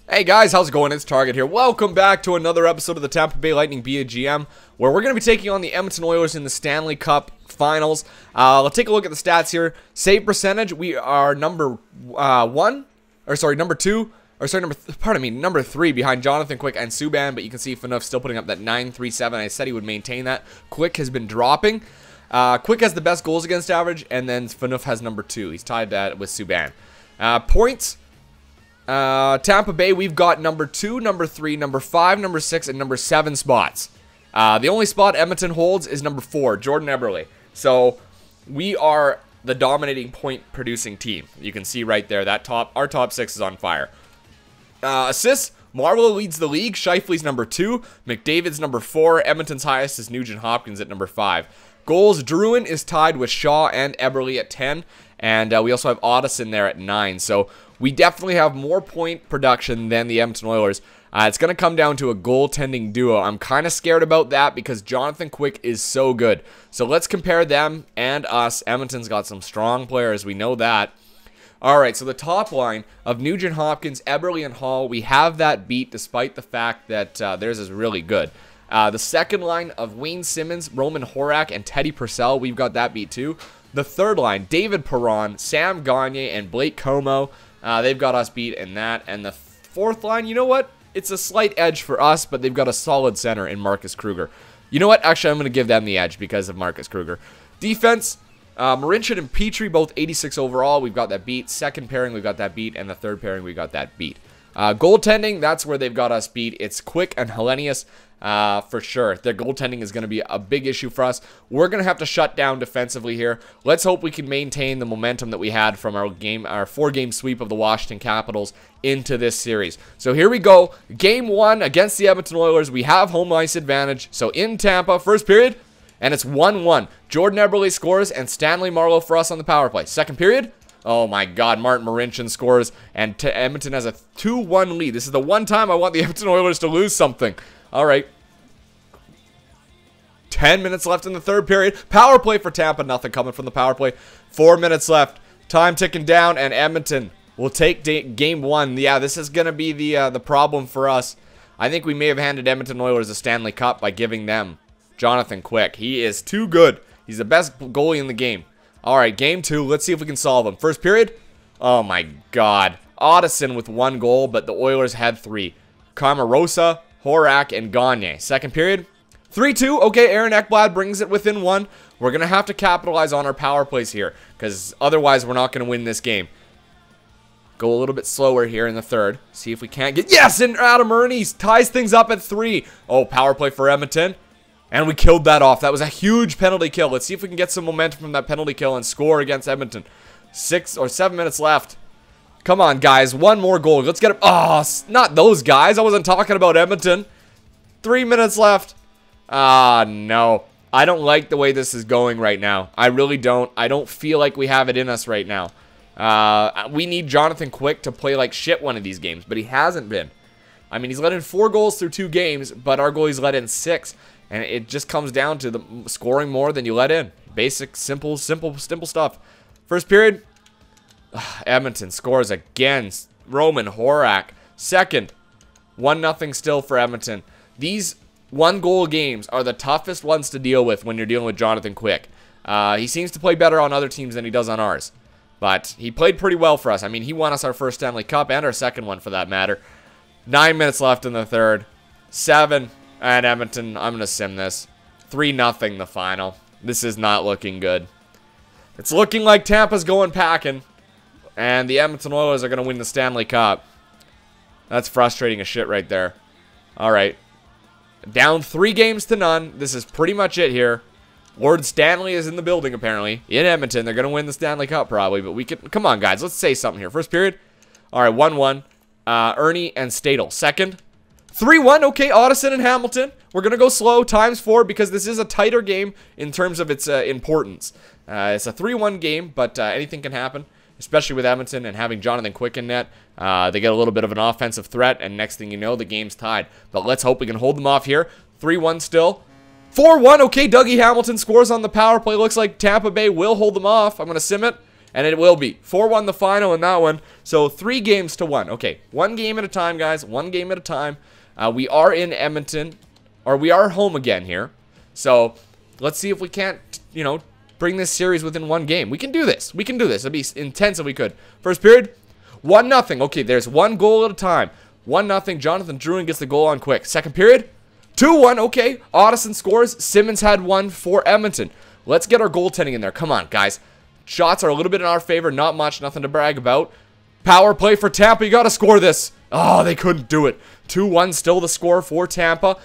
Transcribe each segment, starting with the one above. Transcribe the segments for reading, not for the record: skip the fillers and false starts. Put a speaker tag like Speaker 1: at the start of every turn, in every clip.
Speaker 1: Hey guys, how's it going? It's Target here. Welcome back to another episode of the Tampa Bay Lightning BAGM, where we're going to be taking on the Edmonton Oilers in the Stanley Cup Finals. Let's take a look at the stats here. Save percentage, we are number number 3 behind Jonathan Quick and Subban, but you can see Phaneuf still putting up that 9.37. I said he would maintain that. Quick has been dropping. Quick has the best goals against average, and then Phaneuf has number 2. He's tied that with Subban. Points. Tampa Bay, we've got number 2, number 3, number 5, number 6, and number 7 spots. The only spot Edmonton holds is number 4, Jordan Eberle. So we are the dominating point-producing team. You can see right there that our top 6 is on fire. Assists, Marlowe leads the league. Scheifele's number 2, McDavid's number 4. Edmonton's highest is Nugent Hopkins at number 5. Goals, Drouin is tied with Shaw and Eberle at 10, and we also have Ottosson there at 9. So we definitely have more point production than the Edmonton Oilers. It's going to come down to a goaltending duo. I'm kind of scared about that because Jonathan Quick is so good. So let's compare them and us. Edmonton's got some strong players. We know that. All right, so the top line of Nugent Hopkins, Eberle, and Hall, we have that beat despite the fact that theirs is really good. The second line of Wayne Simmons, Roman Horak, and Teddy Purcell, we've got that beat too. The third line, David Perron, Sam Gagner, and Blake Como. They've got us beat in that. And the fourth line, you know what? It's a slight edge for us, but they've got a solid center in Marcus Kruger. You know what? Actually, I'm going to give them the edge because of Marcus Kruger. Defense, Marincin and Petrie, both 86 overall. We've got that beat. Second pairing, we've got that beat. And the third pairing, we got that beat. Goaltending, that's where they've got us beat. It's Quick and Hellenius. For sure. Their goaltending is going to be a big issue for us. We're going to have to shut down defensively here. Let's hope we can maintain the momentum that we had from our 4-game sweep of the Washington Capitals into this series. So here we go. Game 1 against the Edmonton Oilers. We have home ice advantage. So in Tampa, first period, and it's 1-1. Jordan Eberle scores and Stanley Marlowe for us on the power play. Second period, oh my God, Martin Marincin scores and Edmonton has a 2-1 lead. This is the one time I want the Edmonton Oilers to lose something. All right. 10 minutes left in the third period. Power play for Tampa. Nothing coming from the power play. 4 minutes left. Time ticking down, and Edmonton will take game 1. Yeah, this is going to be the problem for us. I think we may have handed Edmonton Oilers a Stanley Cup by giving them Jonathan Quick. He is too good. He's the best goalie in the game. All right, game 2. Let's see if we can solve him. First period. Oh, my God. Ottosson with 1 goal, but the Oilers had 3. Camerosa, Horak, and Gagner. Second period. 3-2. Okay, Aaron Ekblad brings it within 1. We're going to have to capitalize on our power plays here because otherwise we're not going to win this game. Go a little bit slower here in the third. See if we can't get... Yes! And Adam Ernie ties things up at 3. Oh, power play for Edmonton. And we killed that off. That was a huge penalty kill. Let's see if we can get some momentum from that penalty kill and score against Edmonton. 6 or 7 minutes left. Come on, guys. 1 more goal. Let's get it. Oh, not those guys. I wasn't talking about Edmonton. 3 minutes left. No. I don't like the way this is going right now. I really don't. I don't feel like we have it in us right now. We need Jonathan Quick to play like shit one of these games, but he hasn't been. I mean, he's let in 4 goals through 2 games, but our goalie's let in 6. And it just comes down to the scoring more than you let in. Basic, simple stuff. First period. Edmonton scores again. Roman Horak. Second. 1-0 still for Edmonton. These 1-goal games are the toughest ones to deal with when you're dealing with Jonathan Quick. He seems to play better on other teams than he does on ours. But he played pretty well for us. I mean, he won us our first Stanley Cup and our second one for that matter. 9 minutes left in the third. 7. And Edmonton, I'm going to sim this. 3-0 the final. This is not looking good. It's looking like Tampa's going packing. And the Edmonton Oilers are going to win the Stanley Cup. That's frustrating as shit right there. All right. Down 3-0. This is pretty much it here. Lord Stanley is in the building, apparently. In Edmonton. They're going to win the Stanley Cup, probably. But we can... Come on, guys. Let's say something here. First period. All right, 1-1. Ernie and Stadel. Second. 3-1. Okay, Ottosson and Hamilton. We're going to go slow. ×4 because this is a tighter game in terms of its importance. It's a 3-1 game, but anything can happen. Especially with Edmonton and having Jonathan Quick in net. They get a little bit of an offensive threat, and next thing you know, the game's tied. But let's hope we can hold them off here. 3-1 still. 4-1. Okay, Dougie Hamilton scores on the power play. Looks like Tampa Bay will hold them off. I'm going to sim it. And it will be 4-1 the final in that one. So 3 games to 1. Okay, 1 game at a time, guys. 1 game at a time. We are in Edmonton, or we are home again here. So let's see if we can't, you know, bring this series within 1 game. We can do this. We can do this. It'd be intense if we could. First period, 1-0. Okay, there's 1 goal at a time. 1-0. Jonathan Drouin gets the goal on quick. Second period, 2-1. Okay, Addison scores. Simmons had 1 for Edmonton. Let's get our goaltending in there. Come on, guys. Shots are a little bit in our favor. Not much. Nothing to brag about. Power play for Tampa. You got to score this. Oh, they couldn't do it. 2-1 still the score for Tampa.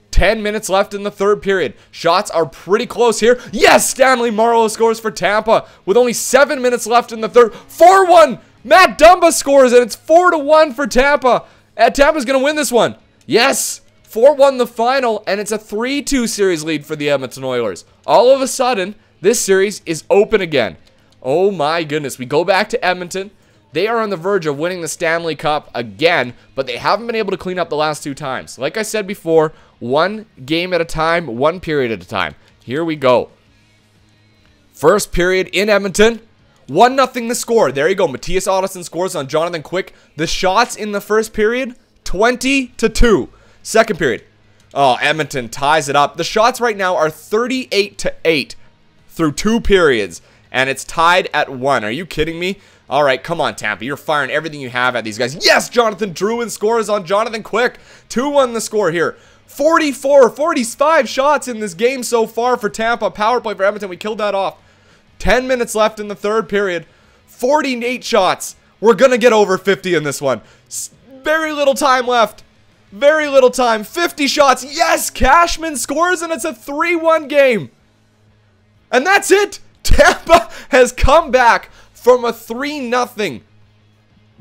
Speaker 1: 10 minutes left in the third period. Shots are pretty close here. Yes, Stanley Marlowe scores for Tampa with only 7 minutes left in the third. 4-1. Matt Dumba scores, and it's 4-1 for Tampa. Tampa's going to win this one. Yes. 4-1 the final, and it's a 3-2 series lead for the Edmonton Oilers. All of a sudden, this series is open again. Oh my goodness. We go back to Edmonton. They are on the verge of winning the Stanley Cup again, but they haven't been able to clean up the last 2 times. Like I said before, 1 game at a time, 1 period at a time. Here we go. First period in Edmonton. 1-0 the score. There you go. Matthias Addison scores on Jonathan Quick. The shots in the first period, 20-2. Second period. Oh, Edmonton ties it up. The shots right now are 38-8 through 2 periods, and it's tied at 1. Are you kidding me? All right, come on, Tampa. You're firing everything you have at these guys. Yes, Jonathan Drouin scores on Jonathan Quick. 2-1 the score here. 45 shots in this game so far for Tampa. Power play for Edmonton. We killed that off. 10 minutes left in the third period. 48 shots. We're going to get over 50 in this one. Very little time left. Very little time. 50 shots. Yes, Cashman scores, and it's a 3-1 game. And that's it. Tampa has come back from a 3-0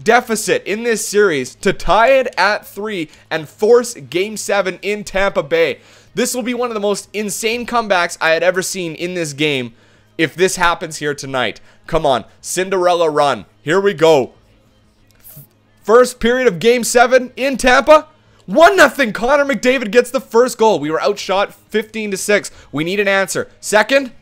Speaker 1: deficit in this series to tie it at 3 and force Game 7 in Tampa Bay. This will be one of the most insane comebacks I had ever seen in this game if this happens here tonight. Come on, Cinderella run. Here we go. First period of Game 7 in Tampa. 1-0. Connor McDavid gets the first goal. We were outshot 15-6. We need an answer. Second,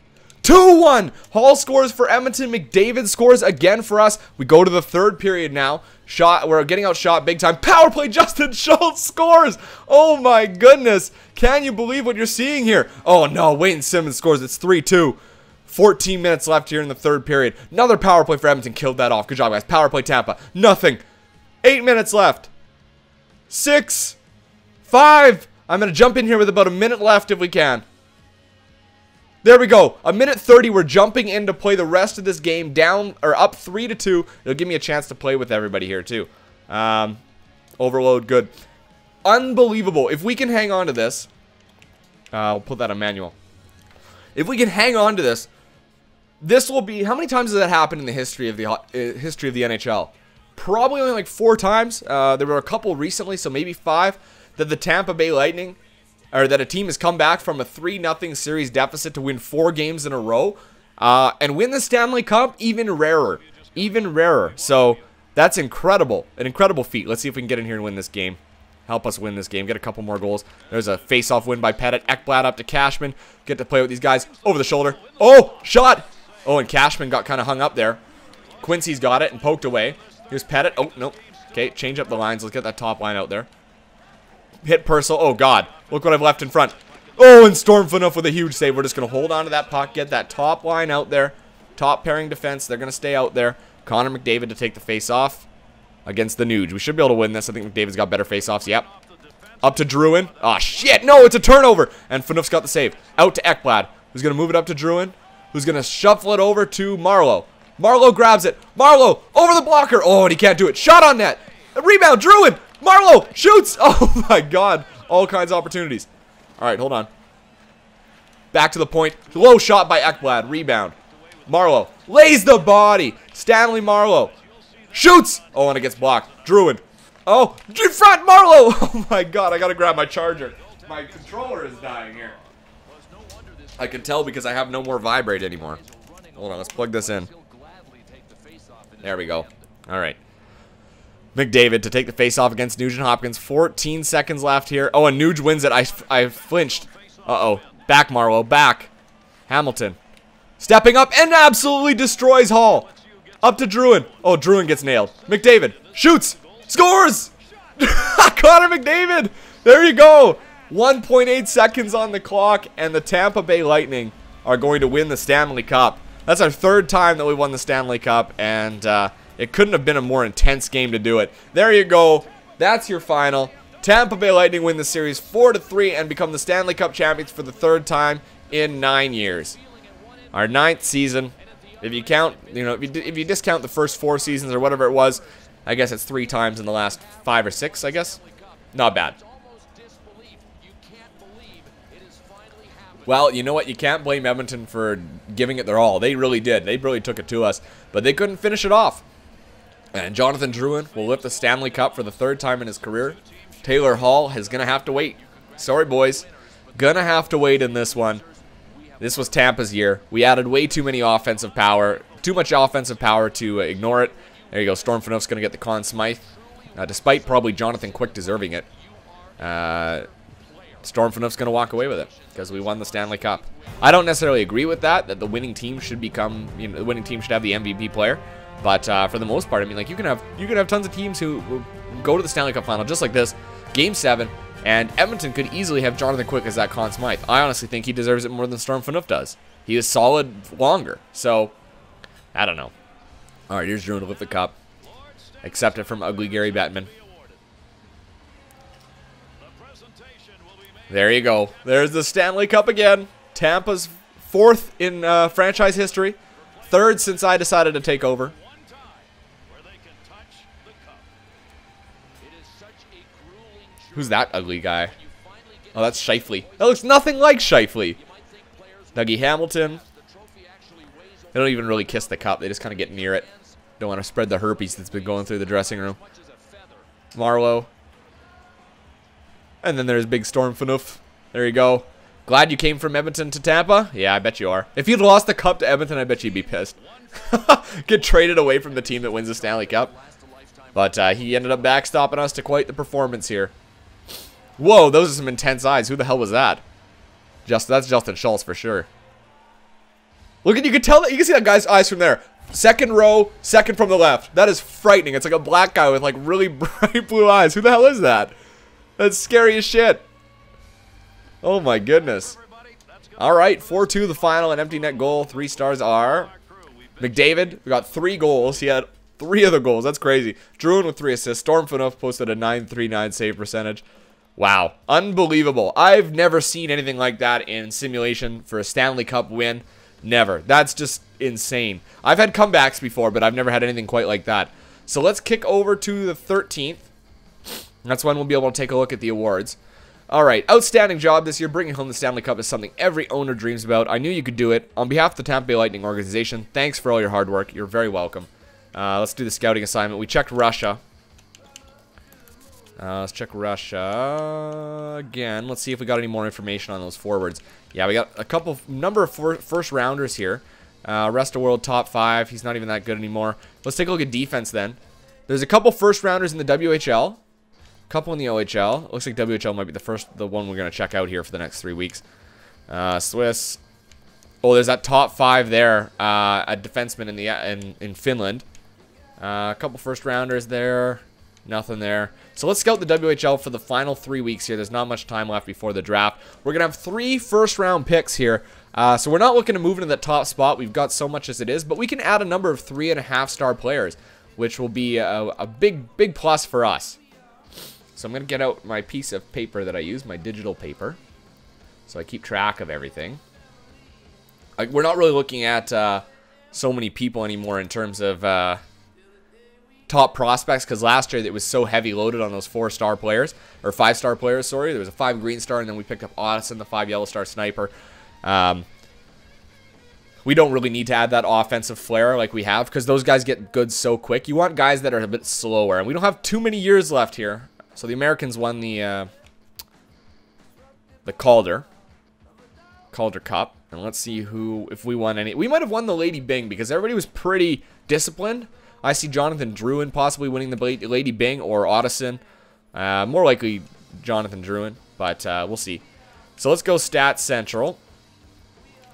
Speaker 1: 2-1. Hall scores for Edmonton. McDavid scores again for us. We go to the third period now. We're getting outshot big time. Power play. Justin Schultz scores. Oh my goodness. Can you believe what you're seeing here? Oh no. Wayne Simmons scores. It's 3-2. 14 minutes left here in the third period. Another power play for Edmonton. Killed that off. Good job, guys. Power play Tampa. Nothing. 8 minutes left. 6. 5. I'm going to jump in here with about a minute left if we can. There we go. A minute 30. We're jumping in to play the rest of this game down or up 3-2. It'll give me a chance to play with everybody here too. Overload. Good. Unbelievable. If we can hang on to this. I'll put that on manual. If we can hang on to this. This will be. How many times has that happened in the history of the NHL? Probably only like 4 times. There were a couple recently, so maybe 5. That the Tampa Bay Lightning, or that a team has come back from a 3-0 series deficit to win 4 games in a row, and win the Stanley Cup. Even rarer. Even rarer. So that's incredible. An incredible feat. Let's see if we can get in here and win this game. Help us win this game. Get a couple more goals. There's a face-off win by Pettit. Ekblad up to Cashman. Get to play with these guys. Over the shoulder. Oh, shot. Oh, and Cashman got kind of hung up there. Quincy's got it and poked away. Here's Pettit. Oh, nope. Okay, change up the lines. Let's get that top line out there. Hit Purcell. Oh, God. Look what I've left in front. Oh, and Storm Phaneuf with a huge save. We're just going to hold on to that puck. Get that top line out there. Top pairing defense. They're going to stay out there. Connor McDavid to take the face-off against the Nuge. We should be able to win this. I think McDavid's got better face-offs. Yep. Up to Drouin. Oh, shit. No, it's a turnover. And Phaneuf's got the save. Out to Ekblad. Who's going to move it up to Drouin. Who's going to shuffle it over to Marlowe. Marlowe grabs it. Marlowe over the blocker. Oh, and he can't do it. Shot on net. A rebound. Drouin. Marlowe shoots. Oh, my God. All kinds of opportunities. All right, hold on. Back to the point. Low shot by Ekblad. Rebound. Marlowe lays the body. Stanley Marlowe shoots. Oh, and it gets blocked. Drouin. Oh, in front. Marlowe. Oh, my God. I got to grab my charger. My controller is dying here. I can tell because I have no more vibrate anymore. Hold on. Let's plug this in. There we go. All right. McDavid to take the face-off against Nugent Hopkins. 14 seconds left here. Oh, and Nuge wins it. I flinched. Uh-oh. Back, Marlowe. Back. Hamilton. Stepping up and absolutely destroys Hall. Up to Druin. Oh, Druin gets nailed. McDavid shoots. Scores! Connor McDavid. There you go. 1.8 seconds on the clock, and the Tampa Bay Lightning are going to win the Stanley Cup. That's our third time that we won the Stanley Cup, and it couldn't have been a more intense game to do it. There you go. That's your final. Tampa Bay Lightning win the series 4-3 and become the Stanley Cup champions for the third time in 9 years. Our 9th season. If you count, if you discount the first 4 seasons or whatever it was, I guess it's 3 times in the last 5 or 6, I guess. Not bad. Well, you know what? You can't blame Edmonton for giving it their all. They really did. They really took it to us. But they couldn't finish it off. And Jonathan Drouin will lift the Stanley Cup for the 3rd time in his career. Taylor Hall is going to have to wait. Sorry, boys. Gonna have to wait in this one. This was Tampa's year. We added way too many offensive power. Too much offensive power to ignore it. There you go. Storm Phaneuf's going to get the Conn Smythe. Despite probably Jonathan Quick deserving it. Storm Phaneuf's going to walk away with it because we won the Stanley Cup. I don't necessarily agree with that the winning team should become, the winning team should have the MVP player. But for the most part, I mean, like you can have tons of teams who go to the Stanley Cup final just like this, Game 7, and Edmonton could easily have Jonathan Quick as that Conn Smythe. I honestly think he deserves it more than Storm Phaneuf does. He is solid longer, so I don't know. All right, here's Drew to lift the cup. Accept it from ugly Gary Bettman. There you go. There's the Stanley Cup again. Tampa's 4th in franchise history. 3rd since I decided to take over. Who's that ugly guy? Oh, that's Scheifele. That looks nothing like Scheifele. Dougie Hamilton. They don't even really kiss the cup. They just kind of get near it. Don't want to spread the herpes that's been going through the dressing room. Marlowe. And then there's big Storm Phaneuf. There you go. Glad you came from Edmonton to Tampa? Yeah, I bet you are. If you'd lost the cup to Edmonton, I bet you'd be pissed. Get traded away from the team that wins the Stanley Cup. But he ended up backstopping us to quite the performance here. Whoa, those are some intense eyes. Who the hell was that? That's Justin Schultz for sure. Look at, you can tell that, you can see that guy's eyes from there. 2nd row, 2nd from the left. That is frightening. It's like a black guy with like really bright blue eyes. Who the hell is that? That's scary as shit. Oh my goodness. All right, 4-2 the final, an empty net goal. 3 stars are McDavid. We got 3 goals. He had 3 of the goals. That's crazy. Drouin with 3 assists. Storm Phaneuf posted a .939 save percentage. Wow, unbelievable. I've never seen anything like that in simulation for a Stanley Cup win. Never. That's just insane. I've had comebacks before, but I've never had anything quite like that. So let's kick over to the 13th. That's when we'll be able to take a look at the awards. All right, outstanding job this year. Bringing home the Stanley Cup is something every owner dreams about. I knew you could do it. On behalf of the Tampa Bay Lightning organization, thanks for all your hard work. You're very welcome. Let's do the scouting assignment. We checked Russia. Let's check Russia again. Let's see if we got any more information on those forwards. Yeah, we got a number of first rounders here. Rest of world top 5. He's not even that good anymore. Let's take a look at defense then. There's a couple first rounders in the WHL. A couple in the OHL. Looks like WHL might be the one we're going to check out here for the next 3 weeks. Swiss. Oh, there's that top 5 there. A defenseman in Finland. A couple first rounders there. Nothing there. So let's scout the WHL for the final 3 weeks here. There's not much time left before the draft. We're going to have 3 first-round picks here. So we're not looking to move into that top spot. We've got so much as it is. But we can add a number of 3.5-star players, which will be a big plus for us. So I'm going to get out my piece of paper that I use, my digital paper. So I keep track of everything. We're not really looking at so many people anymore in terms of top prospects, because last year it was so heavy loaded on those 4-star players, or 5-star players, sorry. There was a 5 green star, and then we picked up Addison, the 5 yellow star sniper. We don't really need to add that offensive flair like we have, because those guys get good so quick. You want guys that are a bit slower, and we don't have too many years left here. So the Americans won the Calder Cup, and let's see if we won any. We might have won the Lady Byng, because everybody was pretty disciplined. I see Jonathan Drouin possibly winning the Lady Byng, or Addison. More likely Jonathan Drouin, but we'll see. So let's go Stats Central,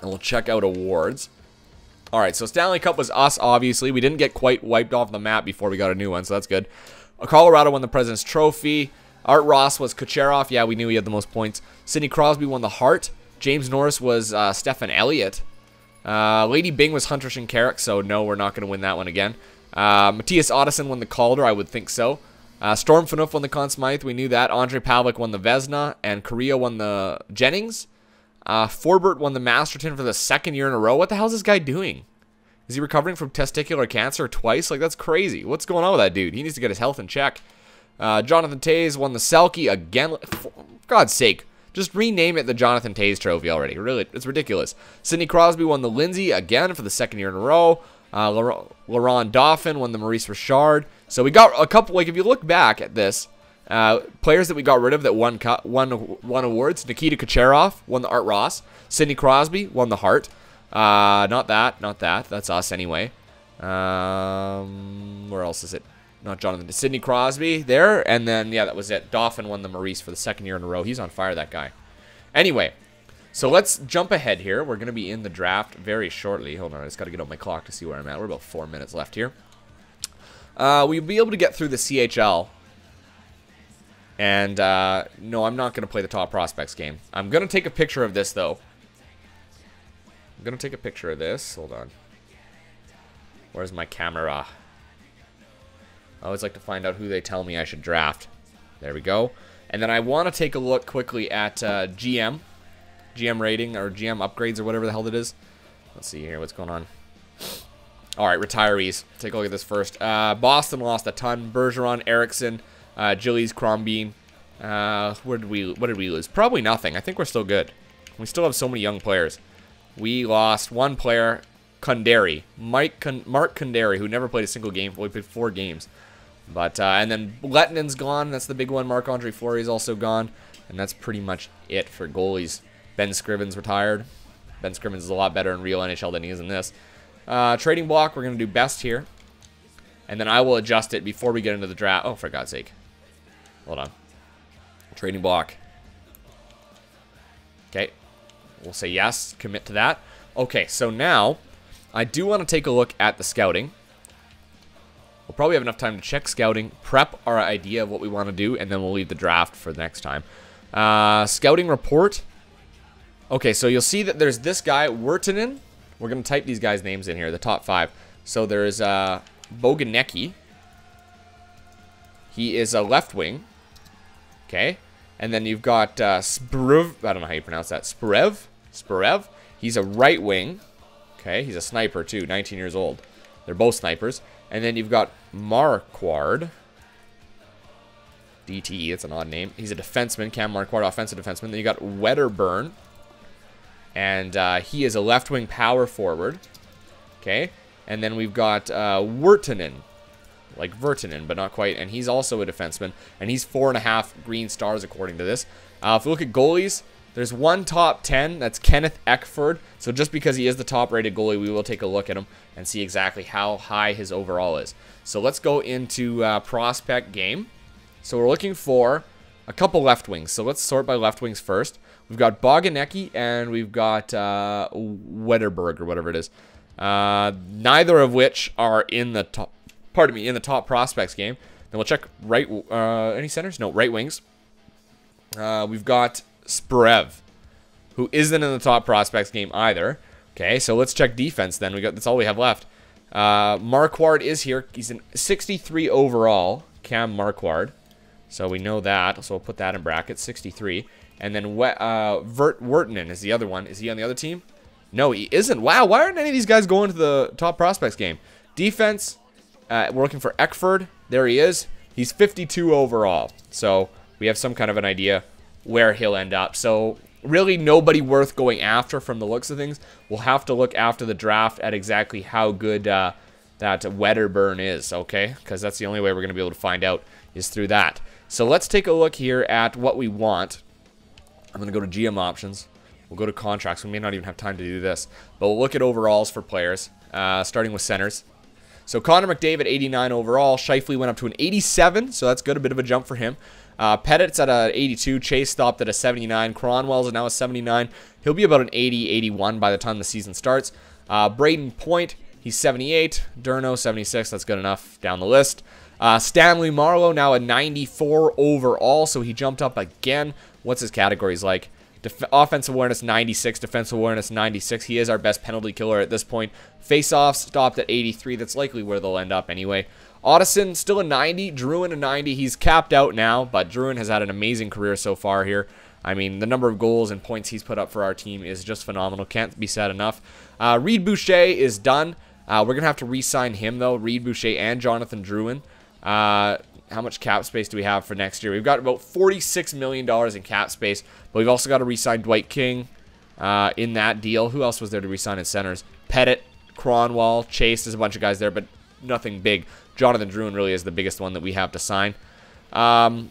Speaker 1: and we'll check out awards. All right, so Stanley Cup was us, obviously. We didn't get quite wiped off the map before we got a new one, so that's good. Colorado won the President's Trophy. Art Ross was Kucherov. Yeah, we knew he had the most points. Sidney Crosby won the Hart. James Norris was Stephen Elliott. Lady Bing was Hunter Shinkaruk, so no, we're not going to win that one again. Matthias Otteson won the Calder, I would think so. Storm Phaneuf won the Conn Smythe, we knew that. Andre Pavlik won the Vezina, and Correa won the Jennings. Forbert won the Masterton for the 2nd year in a row. What the hell is this guy doing? Is he recovering from testicular cancer twice? Like, that's crazy. What's going on with that dude? He needs to get his health in check. Jonathan Toews won the Selke again. For God's sake, just rename it the Jonathan Toews Trophy already. Really, it's ridiculous. Sidney Crosby won the Lindsay again for the 2nd year in a row. Laurent Dauphin won the Maurice Richard. So we got a couple, like, if you look back at this, players that we got rid of that won awards. Nikita Kucherov won the Art Ross. Sidney Crosby won the Hart. Not that. That's us anyway. Where else is it? Not Jonathan. Sidney Crosby there. And then, yeah, that was it. Dauphin won the Maurice for the 2nd year in a row. He's on fire, that guy. Anyway, so let's jump ahead here. We're going to be in the draft very shortly. Hold on, I just got to get up my clock to see where I'm at. We're about 4 minutes left here. We'll be able to get through the CHL. And, no, I'm not going to play the top prospects game. I'm going to take a picture of this, though. I'm going to take a picture of this. Hold on. Where's my camera? I always like to find out who they tell me I should draft. There we go. And then I want to take a look quickly at GM rating or GM upgrades or whatever the hell it is. Let's see here. What's going on? All right, retirees. Take a look at this first. Boston lost a ton. Bergeron, Eriksson, Gillies, Crombie. What did we lose? Probably nothing. I think we're still good. We still have so many young players. We lost one player, Kundary. Mark Kundary, who never played a single game. Well, he played 4 games. But, and then Lettinen's gone. That's the big one. Marc-Andre Fleury is also gone. And that's pretty much it for goalies. Ben Scrivens retired. Ben Scrivens is a lot better in real NHL than he is in this. Trading block, we're going to do best here. And then I will adjust it before we get into the draft. Oh, for God's sake. Hold on. Trading block. Okay. We'll say yes. Commit to that. Okay, so now I do want to take a look at the scouting. We'll probably have enough time to check scouting, prep our idea of what we want to do, and then we'll leave the draft for the next time. Scouting report. Okay, so you'll see that there's this guy, Wirtanen. We're going to type these guys' names in here, the top 5. So there's Boganecki. He is a left wing. Okay. And then you've got Spruv. I don't know how you pronounce that. Sparev. He's a right wing. Okay. He's a sniper, too. 19 years old. They're both snipers. And then you've got Marquard. DTE. It's an odd name. He's a defenseman. Cam Marquard, offensive defenseman. Then you got Wedderburn. And he is a left-wing power forward. Okay. And then we've got Wirtanen. Like Virtanen, but not quite. And he's also a defenseman. And he's 4.5 green stars, according to this. If we look at goalies, there's one top 10. That's Kenneth Eckford. So just because he is the top-rated goalie, we will take a look at him and see exactly how high his overall is. So let's go into prospect game. So we're looking for a couple left wings. So let's sort by left wings first. We've got Boganecki and we've got Wetterberg or whatever it is. Neither of which are in the top. Pardon me, in the top prospects game. Then we'll check right. Any centers? No, right wings. We've got Sparev, who isn't in the top prospects game either. Okay, so let's check defense then. That's all we have left. Marquard is here. He's in 63 overall. Cam Marquard. So we know that. So we'll put that in brackets. 63. And then Wirtanen is the other one. Is he on the other team? No, he isn't. Wow, why aren't any of these guys going to the top prospects game? Defense, we're looking for Eckford. There he is. He's 52 overall. So we have some kind of an idea where he'll end up. So really nobody worth going after from the looks of things. We'll have to look after the draft at exactly how good that Wedderburn is, okay? Because that's the only way we're going to be able to find out is through that. So let's take a look here at what we want. I'm going to go to GM options. We'll go to contracts. We may not even have time to do this. But we'll look at overalls for players, starting with centers. So Connor McDavid, 89 overall. Scheifele went up to an 87, so that's good. A bit of a jump for him. Pettit's at a 82. Chase stopped at a 79. Cronwell's now a 79. He'll be about an 80, 81 by the time the season starts. Braden Point, he's 78. Durno, 76. That's good enough down the list. Stanley Marlowe, now a 94 overall, so he jumped up again. What's his categories like? Offensive awareness 96, defensive awareness 96. He is our best penalty killer at this point. Face-offs stopped at 83. That's likely where they'll end up anyway. Otteson still a 90. Druin a 90. He's capped out now, but Druin has had an amazing career so far here. I mean, the number of goals and points he's put up for our team is just phenomenal. Can't be said enough. Reed Boucher is done. We're going to have to re-sign him, though. Reed Boucher and Jonathan Druin. How much cap space do we have for next year? We've got about $46 million in cap space, but we've also got to re-sign Dwight King in that deal. Who else was there to re-sign in centers? Pettit, Cronwall, Chase. There's a bunch of guys there, but nothing big. Jonathan Druin really is the biggest one that we have to sign. Left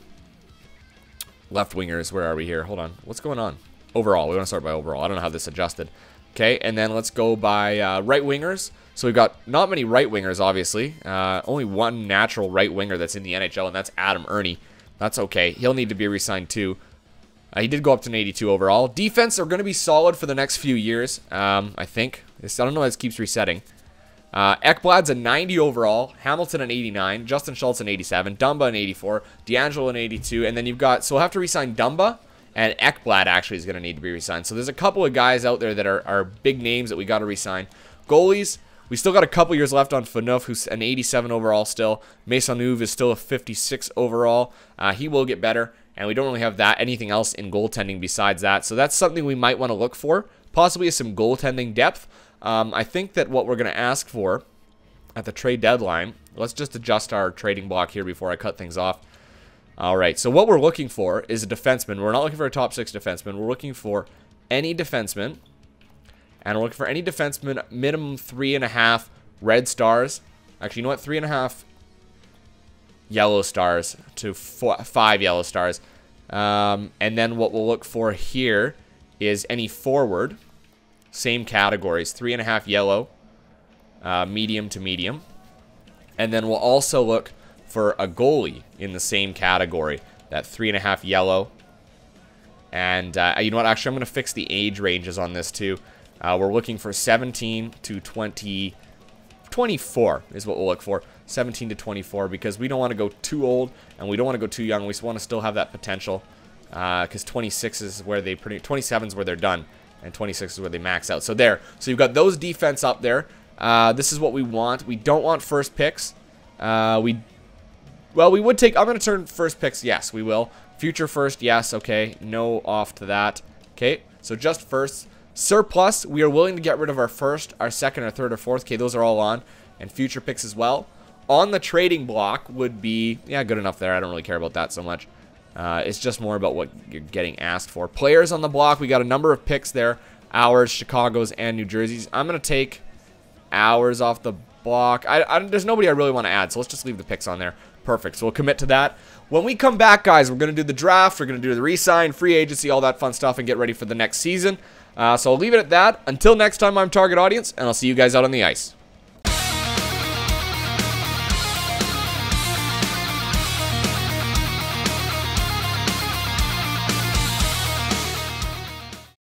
Speaker 1: wingers, where are we here? Hold on. What's going on? Overall. We want to start by overall. I don't know how this adjusted. Okay, and then let's go by right wingers. So we've got not many right wingers, obviously. Only one natural right winger that's in the NHL, and that's Adam Ernie. That's okay. He'll need to be re-signed too. He did go up to an 82 overall. Defense are going to be solid for the next few years, I think. I don't know how this keeps resetting. Ekblad's a 90 overall. Hamilton an 89. Justin Schultz an 87. Dumba an 84. D'Angelo an 82. And then you've got... So we'll have to re-sign Dumba. And Ekblad actually is going to need to be re-signed. So there's a couple of guys out there that are big names that we got to re-sign. Goalies... We still got a couple years left on Phaneuf, who's an 87 overall still. Maisonneuve is still a 56 overall. He will get better, and we don't really have anything else in goaltending besides that. So that's something we might want to look for, possibly some goaltending depth. I think that what we're going to ask for at the trade deadline, let's just adjust our trading block here before I cut things off. All right, so what we're looking for is a defenseman. We're not looking for a top 6 defenseman. We're looking for any defenseman. And we're looking for any defenseman, minimum 3.5 red stars. Actually, you know what? 3.5 yellow stars to 5 yellow stars. And then what we'll look for here is any forward. Same categories. 3.5 yellow, medium to medium. And then we'll also look for a goalie in the same category. That 3.5 yellow. And you know what? Actually, I'm going to fix the age ranges on this too. We're looking for 17 to 24 is what we'll look for. 17 to 24 because we don't want to go too old and we don't want to go too young. We want to still have that potential because 26 is where 27 is where they're done and 26 is where they max out. So there. So you've got those defense up there. This is what we want. We don't want first picks. We would take. I'm going to turn first picks. Yes, we will. Future first. Yes. Okay. No off to that. Okay. So just first. Surplus, we are willing to get rid of our first, our second, our third, or fourth. Okay, those are all on. And future picks as well. On the trading block would be, yeah, good enough there. I don't really care about that so much. It's just more about what you're getting asked for. Players on the block, we got a number of picks there. Ours, Chicago's, and New Jersey's. I'm going to take ours off the block. There's nobody I really want to add, so let's just leave the picks on there. Perfect, so we'll commit to that. When we come back, guys, we're going to do the draft. We're going to do the re-sign, free agency, all that fun stuff, and get ready for the next season. So I'll leave it at that. Until next time, I'm Target Audience, and I'll see you guys out on the ice.